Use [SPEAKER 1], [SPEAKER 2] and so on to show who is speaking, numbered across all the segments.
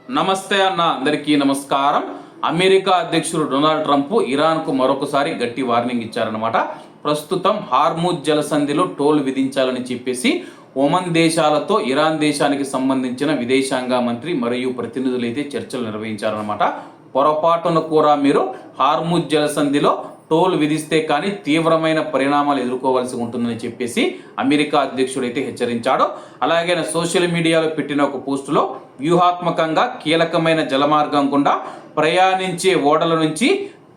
[SPEAKER 1] నమస్తే అన్న, అందరికీ నమస్కారం. అమెరికా అధ్యక్షుడు డొనాల్డ్ ట్రంప్ ఇరాన్కు మరొకసారి గట్టి వార్నింగ్ ఇచ్చారనమాట. ప్రస్తుతం హార్ముజ్ జలసంధిలో టోల్ విధించాలని చెప్పేసి ఒమన్ దేశాలతో ఇరాన్ దేశానికి సంబంధించిన విదేశాంగ మంత్రి మరియు ప్రతినిధులు అయితే చర్చలు నిర్వహించారనమాట. పొరపాటున కూడా మీరు హార్ముజ్ జలసంధిలో టోల్ విధిస్తే కానీ తీవ్రమైన పరిణామాలు ఎదుర్కోవాల్సి ఉంటుందని చెప్పేసి అమెరికా అధ్యక్షుడు అయితే హెచ్చరించాడు. అలాగే సోషల్ మీడియాలో పెట్టిన ఒక పోస్టులో వ్యూహాత్మకంగా కీలకమైన జలమార్గం గుండా ప్రయాణించే ఓడల నుంచి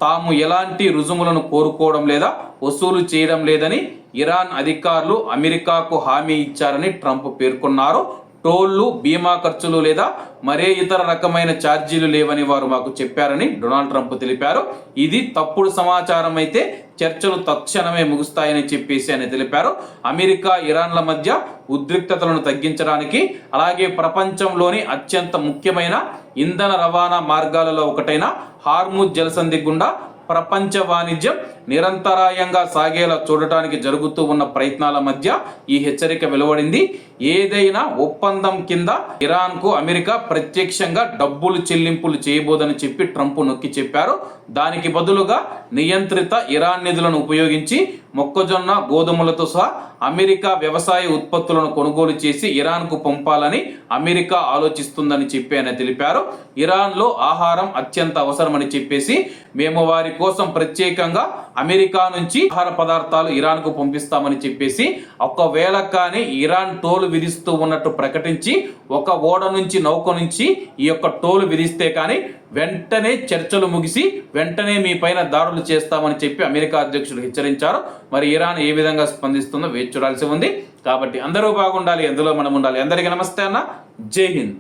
[SPEAKER 1] తాము ఎలాంటి రుజుములను కోరుకోవడం లేదా వసూలు చేయడం లేదని ఇరాన్ అధికారులు అమెరికాకు హామీ ఇచ్చారని ట్రంప్ పేర్కొన్నారు. టోళ్లు, బీమా ఖర్చులు లేదా మరే ఇతర రకమైన ఛార్జీలు లేవని వారు మాకు చెప్పారని డొనాల్డ్ ట్రంప్ తెలిపారు. ఇది తప్పుడు సమాచారం అయితే చర్చలు తక్షణమే ముగుస్తాయని చెప్పేసి ఆయన తెలిపారు. అమెరికా ఇరాన్ల మధ్య ఉద్రిక్తతలను తగ్గించడానికి, అలాగే ప్రపంచంలోని అత్యంత ముఖ్యమైన ఇంధన రవాణా మార్గాలలో ఒకటైన హార్ముజ్ జలసంధి గుండా ప్రపంచ వాణిజ్యం నిరంతరాయంగా సాగేలా చూడటానికి జరుగుతూ ఉన్న ప్రయత్నాల మధ్య ఈ హెచ్చరిక వెలువడింది. ఏదైనా ఒప్పందం కింద ఇరాన్కు అమెరికా ప్రత్యక్షంగా డబ్బులు చెల్లింపులు చేయబోదని చెప్పి ట్రంప్ నొక్కి చెప్పారు. దానికి బదులుగా నియంత్రిత ఇరాన్ నిధులను ఉపయోగించి మొక్కజొన్న, గోధుమలతో సహా అమెరికా వ్యవసాయ ఉత్పత్తులను కొనుగోలు చేసి ఇరాన్కు పంపాలని అమెరికా ఆలోచిస్తుందని చెప్పి ఆయన తెలిపారు. ఇరాన్లో ఆహారం అత్యంత అవసరమని చెప్పేసి మేము వారి కోసం ప్రత్యేకంగా అమెరికా నుంచి ఆహార పదార్థాలు ఇరాన్కు పంపిస్తామని చెప్పేసి ఒకవేళ కానీ ఇరాన్ టోల్ విధిస్తూ ఉన్నట్టు ప్రకటించి ఒక ఓడ నుంచి, నౌక నుంచి ఈ యొక్క టోల్ విధిస్తే కానీ వెంటనే చర్చలు ముగిసి వెంటనే మీ పైన దాడులు చేస్తామని చెప్పి అమెరికా అధ్యక్షుడు హెచ్చరించారు. మరి ఇరాన్ ఏ విధంగా స్పందిస్తుందో వేచి చూడాల్సి ఉంది. కాబట్టి అందరూ బాగుండాలి, ఎందులో మనం ఉండాలి. అందరికీ నమస్తే అన్న, జై హింద్.